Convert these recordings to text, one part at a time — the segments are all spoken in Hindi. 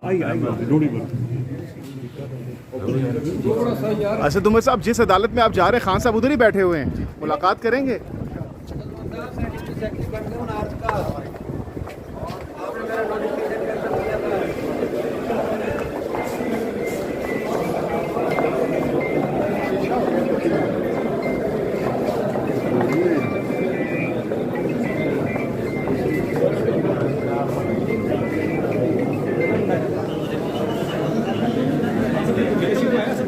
अच्छा दुमर साहब, जिस अदालत में आप जा रहे हैं खान साहब उधर ही बैठे हुए हैं, मुलाकात करेंगे?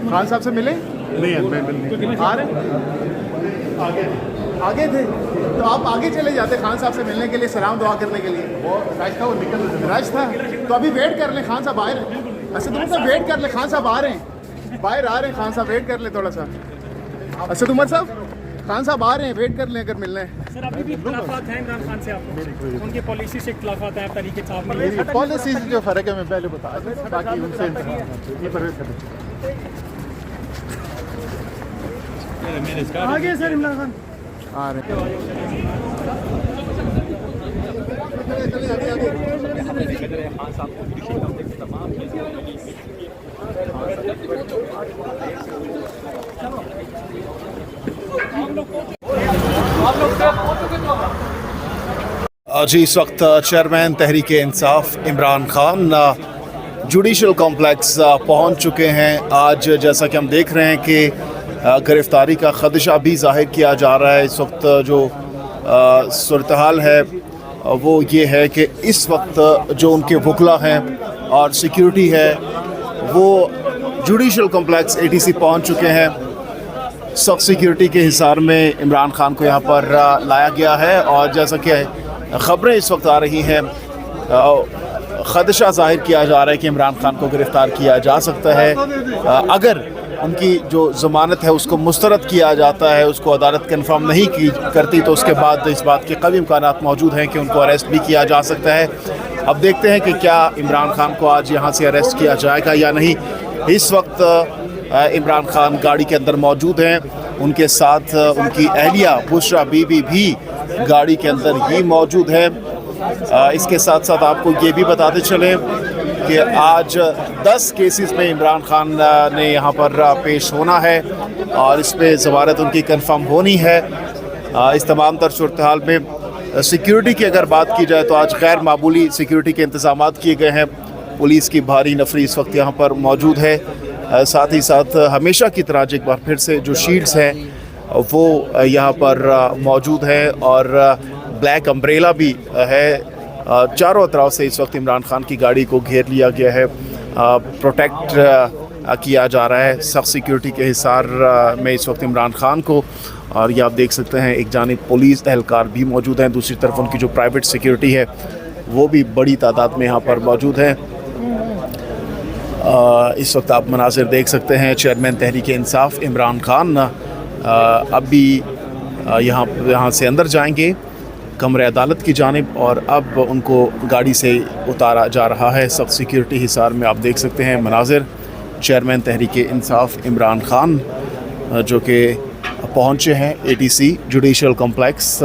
खान साहब से मिले? नहीं, मैं आ रहे आगे थे तो आप आगे चले जाते खान साहब से मिलने के लिए, सलाम दुआ करने के लिए। वो रश था, वो रश था, तो अभी वेट कर ले, खान साहब आ रहे हैं। अच्छा तुम सब वेट कर ले, खान साहब आ रहे हैं, बाहर आ रहे हैं, खान साहब वेट कर ले थोड़ा सा। अच्छा उमर साहब, खान साहब आ रहे हैं, वेट कर लें अगर मिलने हैं। सर अभी भी इख्तिलाफ़ात हैं इमरान खान से, आपको उनकी पॉलिसी से इख्तिलाफ़ात हैं, तरीके साहब पॉलिसी से जो फ़र्क है मैं पहले बता दूँ, बाकी उनसे आगे सर इमरान खान आ रहे हैं। जी इस वक्त chairman Tehreek Insaf Imran Khan judicial complex पहुंच चुके हैं। आज जैसा कि हम देख रहे हैं कि गिरफ्तारी का ख़दशा भी ज़ाहिर किया जा रहा है। इस वक्त जो सूरत हाल है वो ये है कि इस वक्त जो उनके वकला हैं और सिक्योरिटी है वो जुडिशल कॉम्प्लेक्स ATC पहुंच चुके हैं। सख्त सिक्योरिटी के हिसार में इमरान खान को यहाँ पर लाया गया है और जैसा कि ख़बरें इस वक्त आ रही हैं, ख़दशा ज़ाहिर किया जा रहा है कि इमरान खान को गिरफ़्तार किया जा सकता है। अगर उनकी जो ज़मानत है उसको मुस्तरद किया जाता है, उसको अदालत कंफर्म नहीं की करती, तो उसके बाद इस बात के कई इम्कानात मौजूद हैं कि उनको अरेस्ट भी किया जा सकता है। अब देखते हैं कि क्या इमरान खान को आज यहाँ से अरेस्ट किया जाएगा या नहीं। इस वक्त इमरान खान गाड़ी के अंदर मौजूद हैं, उनके साथ उनकी अहलिया बुशरा बीबी भी गाड़ी के अंदर ही मौजूद है। इसके साथ साथ आपको ये भी बताते चलें कि आज 10 केसेस में इमरान खान ने यहाँ पर पेश होना है और इस पर ज़मानत उनकी कंफर्म होनी है। इस तमाम तर सूरत हाल में सिक्योरिटी की अगर बात की जाए तो आज गैर मामूली सिक्योरिटी के इंतज़ाम किए गए हैं। पुलिस की भारी नफरी इस वक्त यहाँ पर मौजूद है। साथ ही साथ हमेशा की तरह एक बार फिर से जो शील्ड्स हैं वो यहाँ पर मौजूद है और ब्लैक अम्ब्रेला भी है। चारों तरफ से इस वक्त इमरान खान की गाड़ी को घेर लिया गया है, प्रोटेक्ट किया जा रहा है सख्त सिक्योरिटी के हिसार में इस वक्त इमरान खान को। और ये आप देख सकते हैं एक जानिब पुलिस एहलकार भी मौजूद हैं, दूसरी तरफ उनकी जो प्राइवेट सिक्योरिटी है वो भी बड़ी तादाद में यहाँ पर मौजूद है। इस वक्त आप मनाज़िर देख सकते हैं, चेयरमैन तहरीक इंसाफ इमरान खान अभी यहाँ से अंदर जाएंगे कमरे अदालत की जानिब और अब उनको गाड़ी से उतारा जा रहा है। सख्त सिक्योरिटी हिसार में आप देख सकते हैं मनाज़िर। चेयरमैन तहरीक इंसाफ इमरान खान जो कि पहुँचे हैं ATC जुडिशल कॉम्प्लेक्स।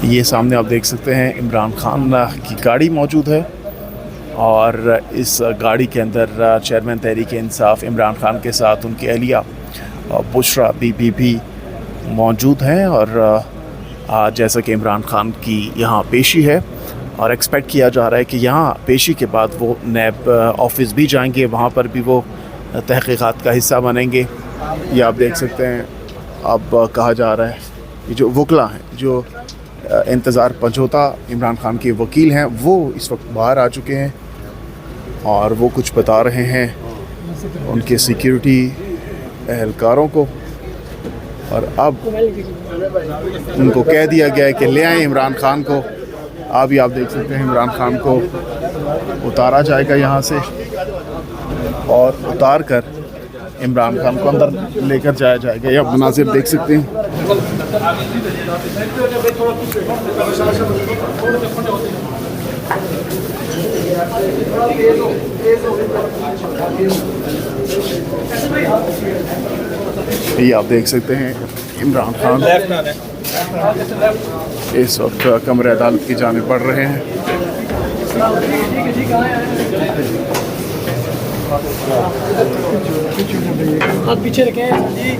ये सामने आप देख सकते हैं इमरान खान की गाड़ी मौजूद है और इस गाड़ी के अंदर चेयरमैन तहरीक इंसाफ इमरान खान के साथ उनकी अहलिया बुशरा बीबी भी मौजूद हैं। और आज जैसा कि इमरान खान की यहाँ पेशी है और एक्सपेक्ट किया जा रहा है कि यहाँ पेशी के बाद वो नैब ऑफिस भी जाएंगे, वहाँ पर भी वो तहक़ीक़ात का हिस्सा बनेंगे। ये आप देख सकते हैं, अब कहा जा रहा है ये जो वकला हैं, जो इंतज़ार पंजोता इमरान खान के वकील हैं, वो इस वक्त बाहर आ चुके हैं और वो कुछ बता रहे हैं उनके सिक्योरिटी एहलकारों को। और अब उनको कह दिया गया है कि ले आएँ इमरान खान को। अभी आप देख सकते हैं इमरान खान को उतारा जाएगा यहाँ से और उतार कर इमरान खान को अंदर लेकर जाया जाएगा। ये आप मनाज़िर देख सकते हैं। ये आप देख सकते हैं इमरान खान इस वक्त कमरे अदालत की जानिब बढ़ रहे हैं। हाथ पीछे रखें जी।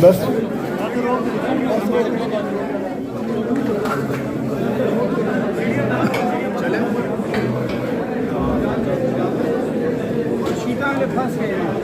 बस फंस गए